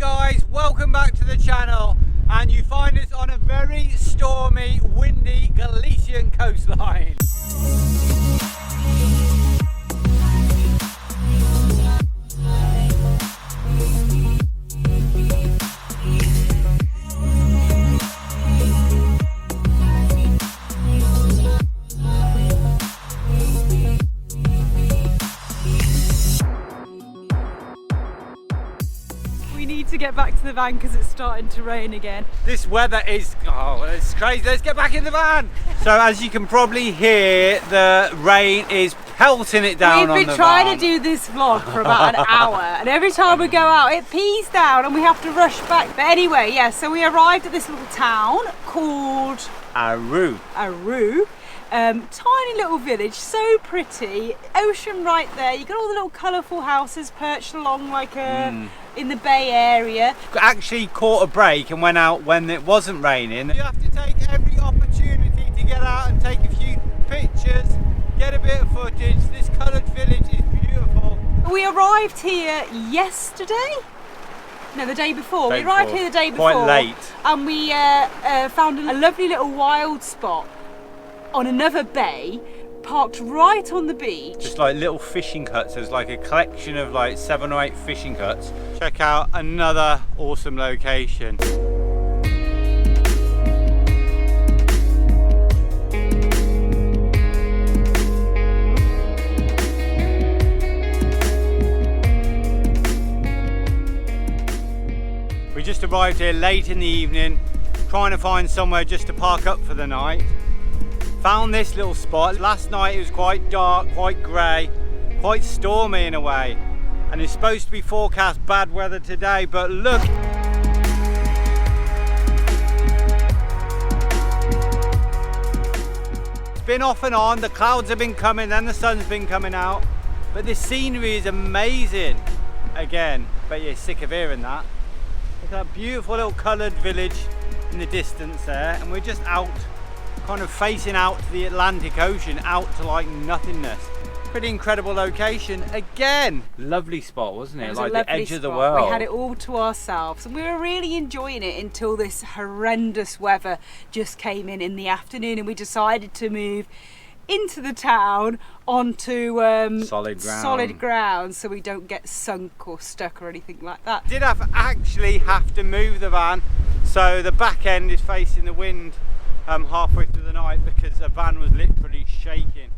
guys, welcome back to the channel, and you find us on a very stormy, windy Galician coastline. To get back to the van because it's starting to rain again. This weather is, oh, it's crazy. Let's get back in the van. So as you can probably hear, the rain is pelting it down on the van. We've been trying to do this vlog for about an hour, and every time we go out it pees down and we have to rush back. But anyway, yeah, so we arrived at this little town called Arou. Tiny little village, so pretty, ocean right there. You got all the little colourful houses perched along like in the bay area. Actually caught a break and went out when it wasn't raining. You have to take every opportunity to get out and take a few pictures, get a bit of footage. This coloured village is beautiful. We arrived here yesterday? No, the day before. We arrived here the day before. Quite late. And we found a lovely little wild spot on another bay, parked right on the beach. Just like little fishing huts. There's like a collection of like 7 or 8 fishing huts. Check out another awesome location. We just arrived here late in the evening, trying to find somewhere just to park up for the night. Found this little spot. Last night it was quite dark, quite grey, quite stormy in a way. And it's supposed to be forecast bad weather today, but look. It's been off and on, the clouds have been coming, then the sun's been coming out. But this scenery is amazing. Again, bet you're sick of hearing that. Look at that beautiful little coloured village in the distance there, and we're just out kind of facing out to the Atlantic Ocean, out to like nothingness. Pretty incredible location again. Lovely spot, wasn't it? Like the edge of the world. We had it all to ourselves and we were really enjoying it until this horrendous weather just came in the afternoon, and we decided to move into the town onto solid ground so we don't get sunk or stuck or anything like that. Did actually have to move the van, so the back end is facing the wind halfway through the night because the van was literally shaking.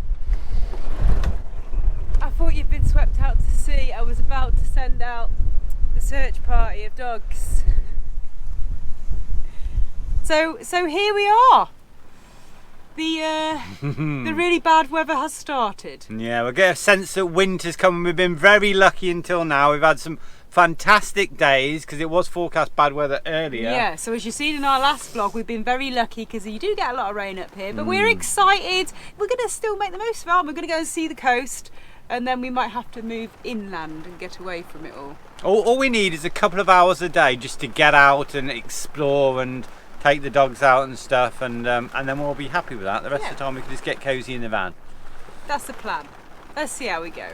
I thought you'd been swept out to sea. I was about to send out the search party of dogs. So here we are. The really bad weather has started. Yeah, we get a sense that winter's coming. We've been very lucky until now. We've had some fantastic days because it was forecast bad weather earlier. Yeah, so as you've seen in our last vlog, we've been very lucky because you do get a lot of rain up here, but we're excited. We're going to still make the most of it. We're going to go and see the coast, and then we might have to move inland and get away from it all. All we need is a couple of hours a day just to get out and explore and take the dogs out and stuff, and then we'll be happy with that. The rest of the time we can just get cosy in the van. That's the plan. Let's see how we go.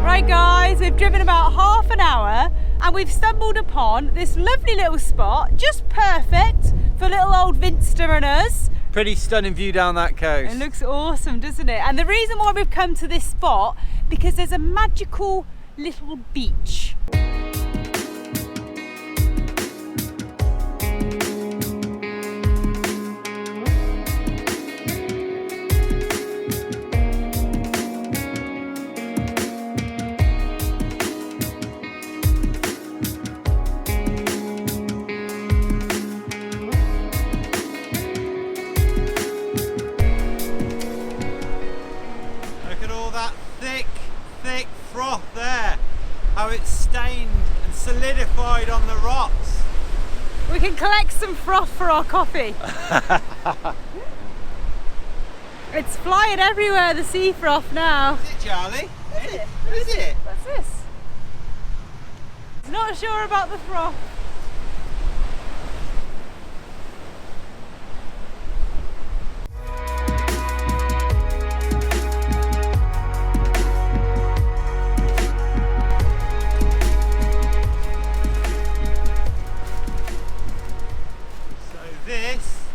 Right guys, we've driven about half an hour and we've stumbled upon this lovely little spot, just perfect for little old Vinster and us. Pretty stunning view down that coast. It looks awesome, doesn't it? And the reason why we've come to this spot, because there's a magical little beach. Thick froth there, how it's stained and solidified on the rocks. We can collect some froth for our coffee. It's flying everywhere, the sea froth now. Is it, Charlie? Is it? Is it? What's this? not sure about the froth. This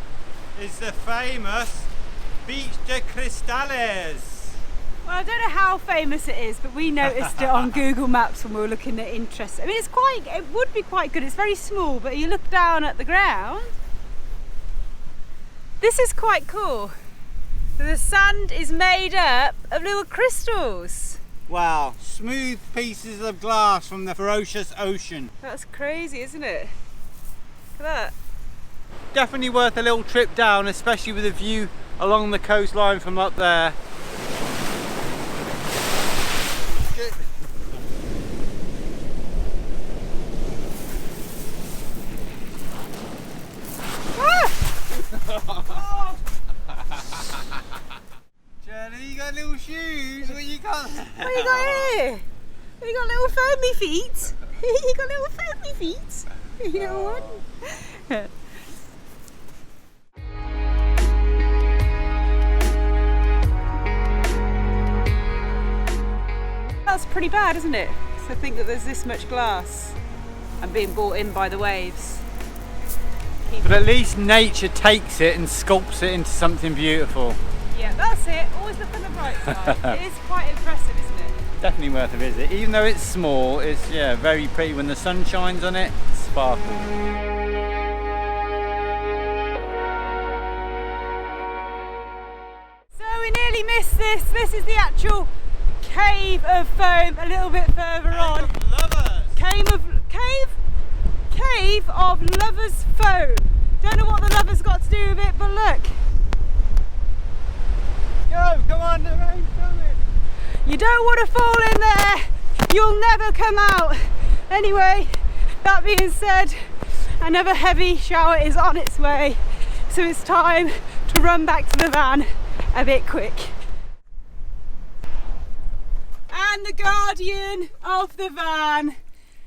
is the famous Beach de Cristales. Well, I don't know how famous it is, but we noticed it on Google Maps when we were looking at interest. I mean, it would be quite good. It's very small, but you look down at the ground. This is quite cool. The sand is made up of little crystals. Wow, smooth pieces of glass from the ferocious ocean. That's crazy, isn't it? Look at that. Definitely worth a little trip down, especially with a view along the coastline from up there. Jenny, you got little shoes? What you got? What you got here? You got little foamy feet. You got little foamy feet. You got one. That's pretty bad, isn't it? To think that there's this much glass and being brought in by the waves. But at least nature takes it and sculpts it into something beautiful. Yeah, that's it. Always look on the bright side. It is quite impressive, isn't it? Definitely worth a visit. Even though it's small, it's very pretty. When the sun shines on it, it sparkles. So we nearly missed this. This is the actual cave of foam a little bit further on. Cave of lovers foam. Don't know what the lovers got to do with it, but look. Go, come on, the rain's coming. You don't want to fall in there. You'll never come out. Anyway, that being said, another heavy shower is on its way. So it's time to run back to the van a bit quick. And the guardian of the van.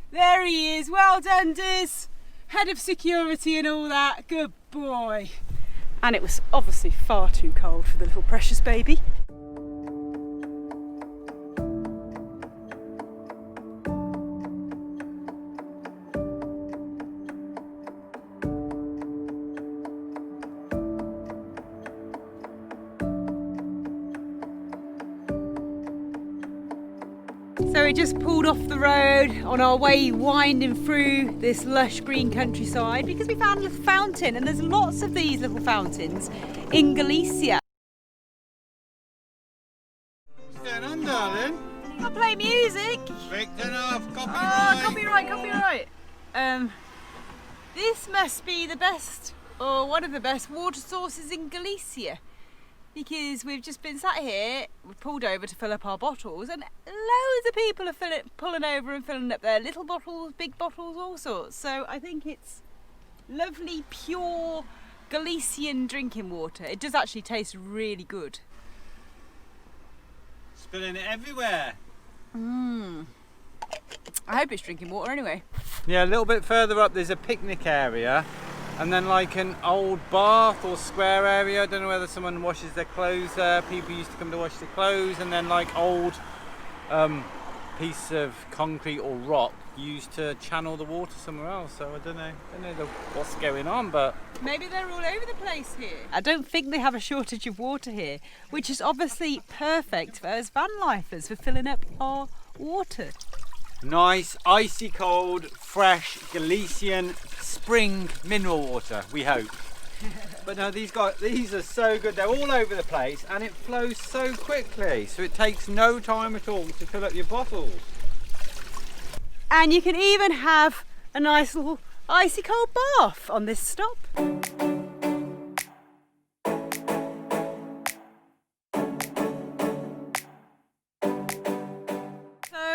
There he is. Well done, Diz. Head of security and all that. Good boy. And it was obviously far too cold for the little precious baby. So we just pulled off the road on our way winding through this lush green countryside because we found a little fountain, and there's lots of these little fountains in Galicia. What's going on, darling? I play music. Victor off, Oh, copyright. This must be the best, or one of the best water sources in Galicia. Because we've just been sat here, we've pulled over to fill up our bottles, and loads of people are pulling over and filling up their little bottles, big bottles, all sorts. So I think it's lovely, pure Galician drinking water. It does actually taste really good. Spilling it everywhere. I hope it's drinking water anyway. Yeah, a little bit further up there's a picnic area. And then like an old bath or square area. I don't know whether someone washes their clothes there. People used to come to wash their clothes. And then like old piece of concrete or rock used to channel the water somewhere else. So I don't know what's going on, but maybe they're all over the place here. I don't think they have a shortage of water here, which is obviously perfect for us van lifers for filling up our water. nice, icy cold, fresh Galician spring mineral water, we hope. But no, these are so good. They're all over the place and it flows so quickly. So it takes no time at all to fill up your bottles. And you can even have a nice little icy cold bath on this stop.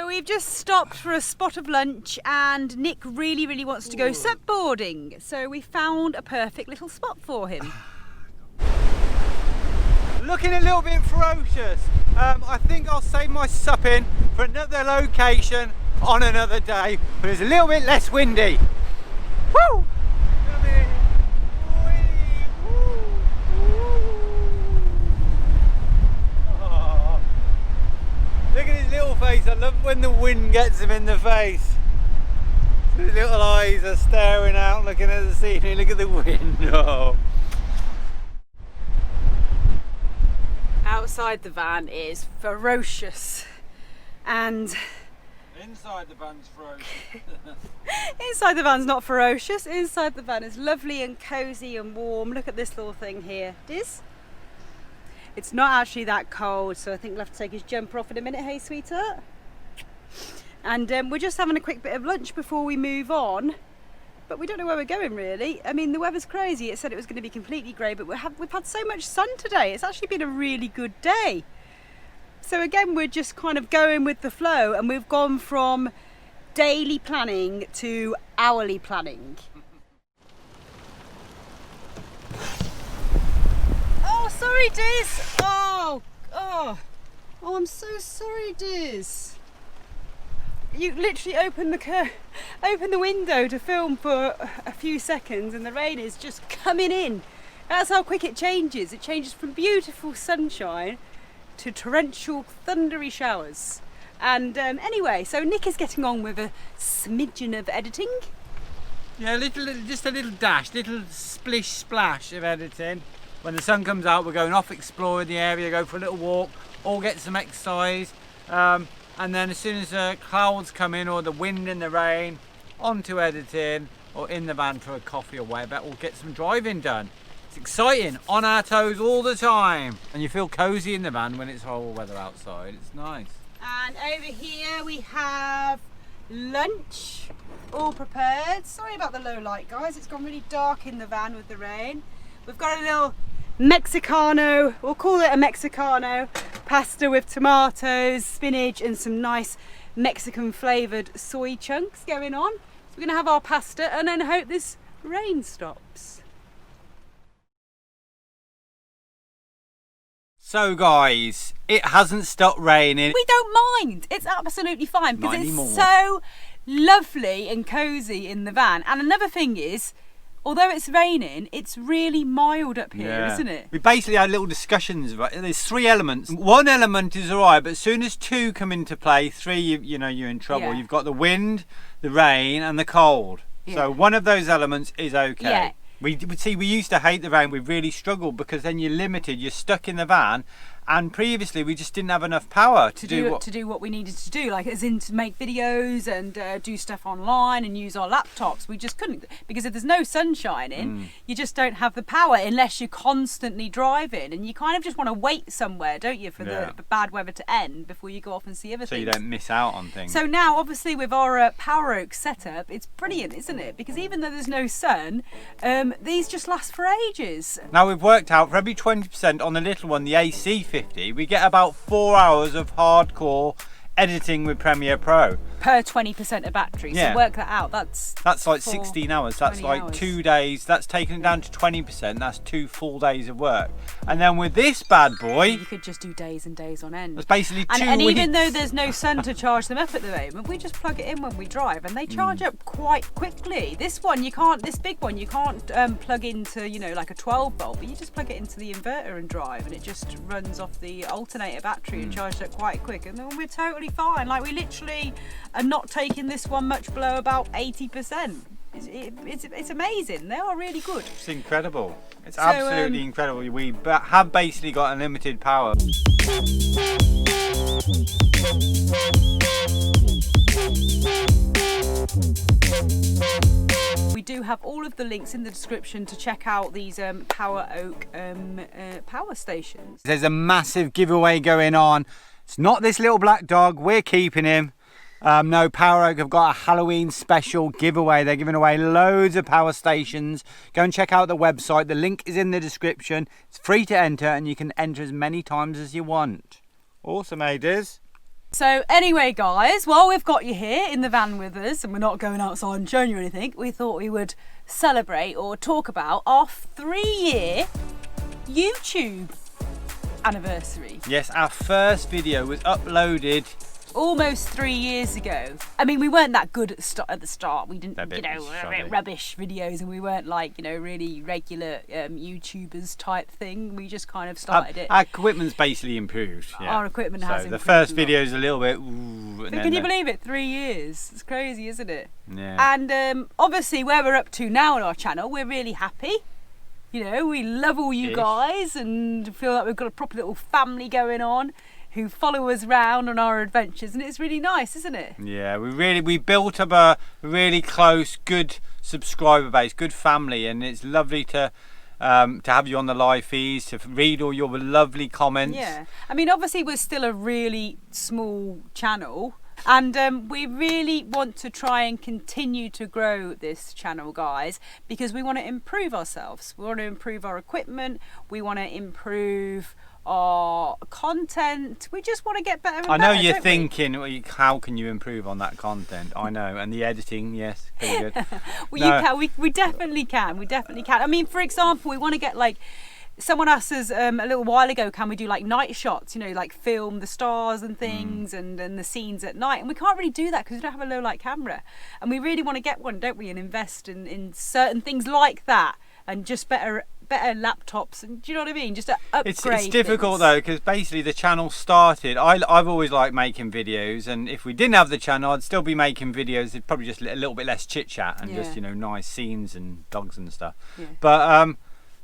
We've just stopped for a spot of lunch and Nick really wants to go supboarding, so we found a perfect little spot for him. Looking a little bit ferocious. I think I'll save my supping for another location on another day, but it's a little bit less windy. Woo! Oh, look at his little face. I love when the wind gets him in the face. His little eyes are staring out, looking at the scenery. Look at the window. Outside the van is ferocious, and inside the van's ferocious. inside the van's not ferocious. Inside the van is lovely and cozy and warm. Look at this little thing here. It's not actually that cold, so I think we'll have to take his jumper off in a minute. Hey, sweetheart. And we're just having a quick bit of lunch before we move on, but we don't know where we're going really. I mean, the weather's crazy. It said it was going to be completely grey, but we've had so much sun today. It's actually been a really good day. So again, we're just kind of going with the flow, and we've gone from daily planning to hourly planning. Oh, sorry, Diz. Oh, I'm so sorry, Diz. You literally open the window to film for a few seconds, and the rain is just coming in. That's how quick it changes. It changes from beautiful sunshine to torrential, thundery showers. And anyway, so Nick is getting on with a smidgen of editing. Yeah, just a little dash, little splish splash of editing. When the sun comes out, we're going off exploring the area, go for a little walk, or get some exercise. And then as soon as the clouds come in, or the wind and the rain, onto editing, or in the van for a coffee or whatever, we'll get some driving done. It's exciting, on our toes all the time. And you feel cozy in the van when it's horrible weather outside. It's nice. And over here we have lunch, all prepared. Sorry about the low light, guys. It's gone really dark in the van with the rain. We've got a little Mexicano, we'll call it a Mexicano, pasta with tomatoes, spinach, and some nice Mexican flavoured soy chunks going on. So we're going to have our pasta and then hope this rain stops. So guys, it hasn't stopped raining. We don't mind, it's absolutely fine because it's so lovely and cosy in the van. And another thing is, although it's raining, it's really mild up here, isn't it? We basically had little discussions about it. There's three elements. One element is alright, but as soon as two come into play, three, you know, you're in trouble. Yeah. You've got the wind, the rain, and the cold. Yeah. So one of those elements is okay. Yeah. We used to hate the rain. We really struggled because then you're limited. You're stuck in the van, and previously we just didn't have enough power to do what we needed to do, like as in to make videos and do stuff online and use our laptops. We just couldn't, because if there's no sun shining, you just don't have the power unless you're constantly driving, and you kind of just want to wait somewhere, don't you, for the bad weather to end before you go off and see other so things. you don't miss out on things. So now, obviously, with our Poweroak setup, it's brilliant, isn't it? Because even though there's no sun, these just last for ages. Now we've worked out for every 20% on the little one, the AC50, we get about 4 hours of hardcore editing with Premiere Pro. Per 20% of battery, so work that out. That's like 16 hours, that's like hours. 2 days, that's taken it down to 20%, that's 2 full days of work. And then with this bad boy, you could just do days and days on end. It's basically 2 weeks. And even though there's no sun to charge them up at the moment, we just plug it in when we drive and they charge up quite quickly. This one you can't, this big one you can't plug into, you know, like a 12 volt, but you just plug it into the inverter and drive, and it just runs off the alternator battery and charges up quite quick, and then we're totally fine. Like, we literally are not taking this one much below about 80%. It's amazing. They are really good. It's incredible. It's absolutely incredible. We have basically got unlimited power. We do have all of the links in the description to check out these Poweroak power stations. There's a massive giveaway going on. It's not this little black dog, we're keeping him. No, Poweroak have got a Halloween special giveaway. They're giving away loads of power stations. Go and check out the website. The link is in the description. It's free to enter, and you can enter as many times as you want. Awesome, Adiz. So anyway, guys, while we've got you here in the van with us, and we're not going outside and showing you anything, we thought we would celebrate or talk about our 3-year YouTube anniversary. Yes, our first video was uploaded almost 3 years ago. I mean, we weren't that good at the start. We didn't, A bit rubbish videos, and we weren't like, really regular YouTubers type thing. We just kind of started it. Our equipment's basically improved. Yeah. Our equipment has improved. The first a lot. video's a little bit. Ooh, But can you believe it? 3 years. It's crazy, isn't it? Yeah. And obviously, where we're up to now on our channel, we're really happy. We love all you guys and feel like we've got a proper little family going on who follow us round on our adventures, and it's really nice, isn't it? Yeah, we built up a really close, good subscriber base, good family, and it's lovely to have you on the live feeds, to read all your lovely comments. Yeah, I mean, obviously we're still a really small channel, and we really want to try and continue to grow this channel, guys, because we want to improve ourselves. We want to improve our equipment. We want to improve our content. We just want to get better and better. I know you're thinking, how can you improve on that content? I know, and the editing, yes, pretty good. Well, we definitely can. We definitely can. I mean, for example, we want to get like. Someone asked us a little while ago, can we do like night shots, like film the stars and things and the scenes at night? And we can't really do that because we don't have a low light camera. And we really want to get one, don't we? And invest in certain things like that, and just better laptops, and do you know what I mean? Just to upgrade. It's difficult though, because basically the channel started. I've always liked making videos, and if we didn't have the channel, I'd still be making videos. It'd probably just a little bit less chit chat and just nice scenes and dogs and stuff. Yeah. But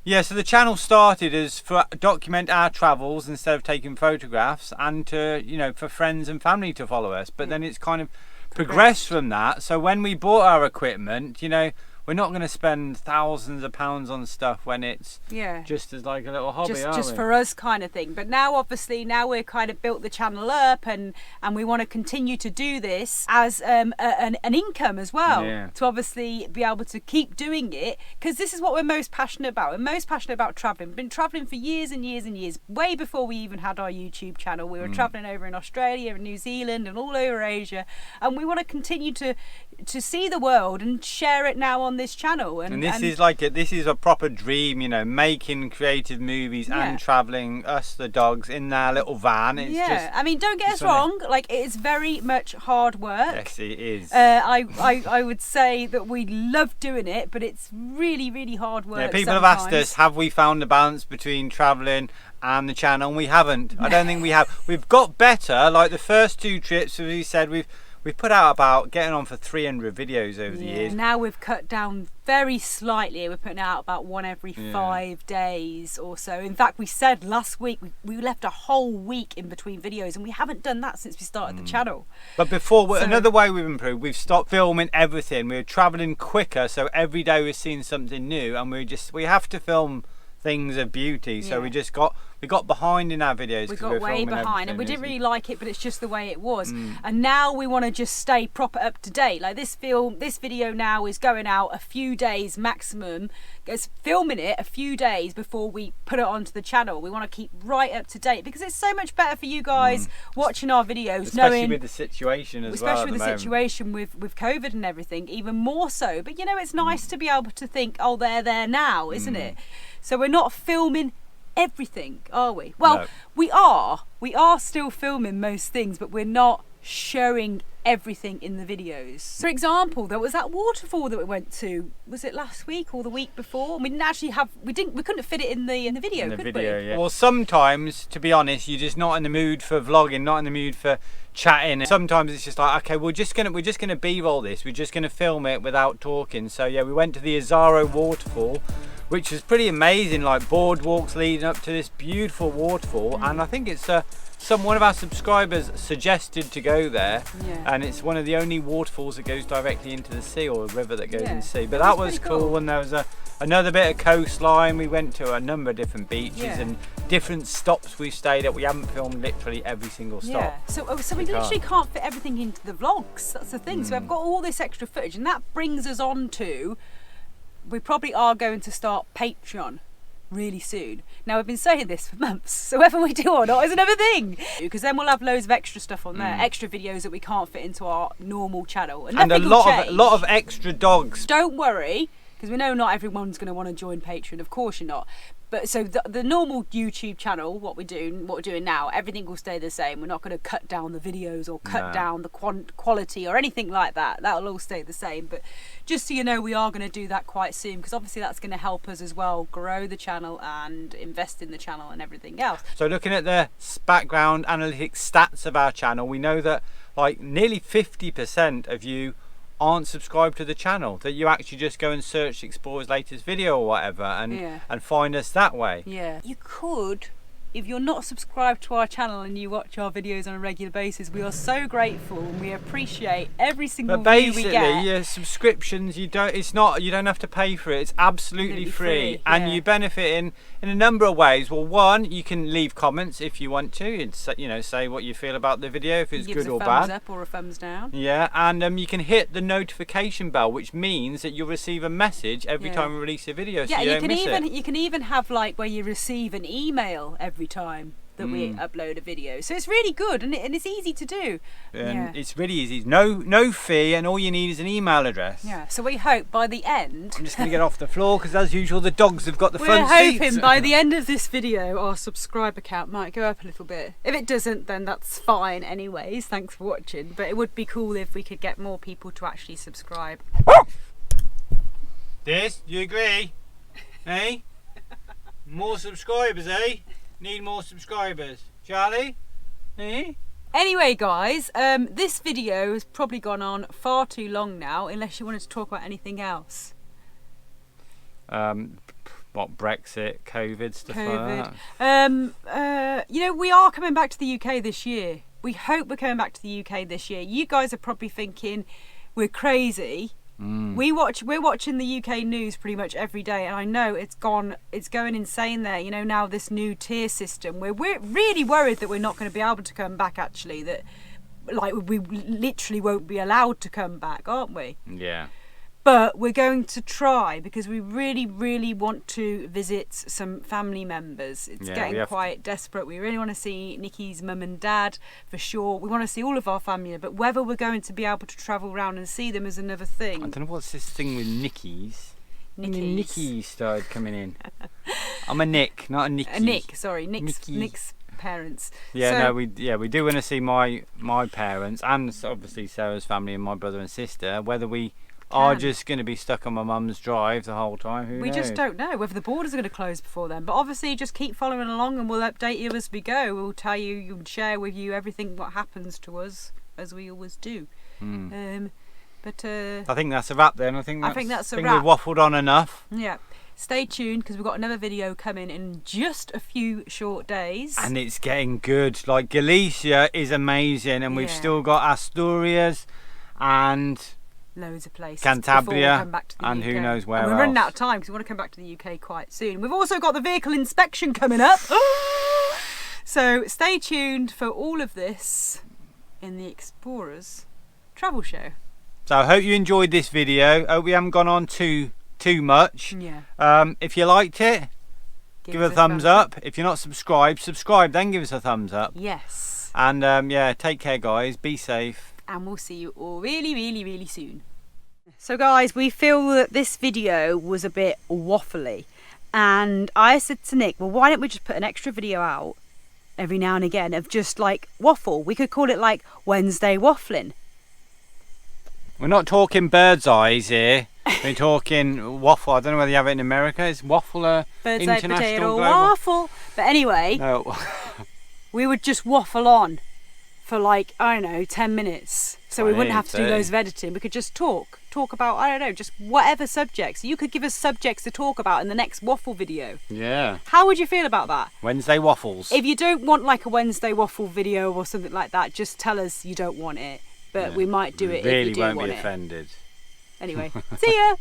yeah, so the channel started as for document our travels instead of taking photographs, and to for friends and family to follow us. But then it's kind of progressed from that. So when we bought our equipment, we're not going to spend thousands of pounds on stuff when it's just as like a little hobby, just for us kind of thing. But now, obviously, we're kind of built the channel up, and we want to continue to do this as an income as well, to obviously be able to keep doing it, because this is what we're most passionate about. We're most passionate about travelling. We've been travelling for years and years and years, way before we even had our YouTube channel. We were travelling over in Australia and New Zealand and all over Asia, and we want to continue to see the world and share it now on this channel. And this is a proper dream, making creative movies and travelling, us the dogs in our little van. It's just, I mean, don't get us wrong, like, it is very much hard work. Yes, it is. I would say that we love doing it, but it's really, really hard work. Yeah, people have asked us, have we found the balance between travelling and the channel? And we haven't. I don't think we have. We've got better. Like the first 2 trips, as we said, we've put out about getting on for 300 videos over the years. Now we've cut down very slightly. We're putting out about one every 5 days or so. In fact, we said last week we left a whole week in between videos, and we haven't done that since we started the channel. But before, another way we've improved, we've stopped filming everything. We're travelling quicker, so every day we're seeing something new, and we have to film things of beauty. So we got behind in our videos. We got way behind, and we didn't really like it, but it's just the way it was. And now we want to just stay proper up to date. Like this video now is going out a few days maximum. It's filming it a few days before we put it onto the channel. We want to keep right up to date, because it's so much better for you guys watching our videos, especially with the situation as well. Especially with the situation with COVID and everything, even more so. But it's nice to be able to think, oh, they're there now, isn't it? So we're not filming everything, are we? Well, no. We are still filming most things, but we're not showing everything in the videos. For example, there was that waterfall that we went to. Was it last week or the week before? We didn't actually we couldn't fit it in the video, could we? Yeah. Well, sometimes, to be honest, you're just not in the mood for vlogging, not in the mood for chatting. Sometimes it's just like, okay, we're just gonna b-roll this. We're just gonna film it without talking. So yeah, we went to the Arou waterfall, which was pretty amazing, like boardwalks leading up to this beautiful waterfall. And I think it's one of our subscribers suggested to go there, and it's one of the only waterfalls that goes directly into the sea, or a river that goes in the sea. But that was cool. And there was another bit of coastline. We went to a number of different beaches and different stops we stayed at. We haven't filmed literally every single stop. So we literally can't fit everything into the vlogs. That's the thing. So I've got all this extra footage, and that brings us on to, we probably are going to start Patreon really soon. Now, we've been saying this for months, so whether we do or not is another thing, because then we'll have loads of extra stuff on there, extra videos that we can't fit into our normal channel, and a lot of extra dogs. Don't worry, because we know not everyone's going to want to join Patreon. Of course you're not, But so the normal YouTube channel, what we're doing now, everything will stay the same. We're not going to cut down the videos or cut down the quality or anything like that. That'll all stay the same. But just so you know, we are going to do that quite soon, because obviously that's going to help us as well grow the channel and invest in the channel and everything else. So looking at the background analytics stats of our channel, we know that like nearly 50% of you aren't subscribed to the channel, that you actually just go and search Explorer's latest video or whatever and find us that way. Yeah, you could, if you're not subscribed to our channel and you watch our videos on a regular basis. We are so grateful and we appreciate every single view we get. But basically, your subscriptions, you don't have to pay for it. It's absolutely free. And you benefit in a number of ways. Well, one, you can leave comments if you want to, and say what you feel about the video, if it's good or bad. Give us a thumbs up or a thumbs down. Yeah, and you can hit the notification bell, which means that you'll receive a message every time we release a video, so you don't miss it. You can even have like where you receive an email every time that we upload a video, so it's really good, and it's easy to do. It's really easy, no fee, and all you need is an email address. Yeah, so we hope by the end, I'm just going to get off the floor because as usual the dogs have got the front seats. We're hoping by the end of this video our subscriber count might go up a little bit. If it doesn't, then that's fine anyways. Thanks for watching, but it would be cool if we could get more people to actually subscribe. This, you agree? Eh? More subscribers, eh? Need more subscribers. Charlie? Eh? Anyway guys, this video has probably gone on far too long now, unless you wanted to talk about anything else. What, Brexit, COVID, stuff like that? You know, we are coming back to the UK this year. We hope we're coming back to the UK this year. You guys are probably thinking we're crazy. We're watching the UK news pretty much every day, and I know it's going insane there. You know, now this new tier system, we're really worried that we're not going to be able to come back, actually, that like we literally won't be allowed to come back, aren't we? Yeah. But we're going to try, because we really want to visit some family members. It's getting quite desperate. We really want to see Nikki's mum and dad for sure. We want to see all of our family, but whether we're going to be able to travel around and see them is another thing. I don't know what's this thing with Nickies. Nickies started coming in. I'm a Nick, not a Nicky. A Nick, sorry, Nick's parents. Yeah, so, we do want to see my parents, and obviously Sarah's family and my brother and sister. Whether we are just going to be stuck on my mum's drive the whole time, who knows? We just don't know whether the borders are going to close before then. But obviously just keep following along and we'll update you as we go. We'll tell you and share with you everything what happens to us, as we always do. But I think that's a wrap then. I think that's a wrap. We've waffled on enough. Yeah. Stay tuned, because we've got another video coming in just a few short days. And it's getting good. Like, Galicia is amazing, and we've still got Asturias and loads of places. Cantabria, come back to the and UK. Who knows where and we're running out of time, because we want to come back to the UK quite soon. We've also got the vehicle inspection coming up. So stay tuned for all of this in the Explorers Travel Show. So I hope you enjoyed this video. Hope we haven't gone on too much. Yeah. If you liked it, give us a thumbs up. If you're not subscribed, subscribe, then give us a thumbs up. Yes. And take care guys, be safe. And we'll see you all really soon. So guys, we feel that this video was a bit waffly, and I said to Nick, well, why don't we just put an extra video out every now and again of just like waffle? We could call it like Wednesday waffling. We're not talking bird's eyes here. We're talking waffle. I don't know whether you have it in America. Is waffle a bird's international eye potato global? Waffle. But anyway, no. We would just waffle on for like, I don't know, 10 minutes. So we wouldn't have to do loads of editing. We could just talk about, I don't know, just whatever subjects. You could give us subjects to talk about in the next waffle video. Yeah. How would you feel about that? Wednesday waffles. If you don't want like a Wednesday waffle video or something like that, just tell us you don't want it. But we might do it if you do want it. Really won't be offended. Anyway, see ya!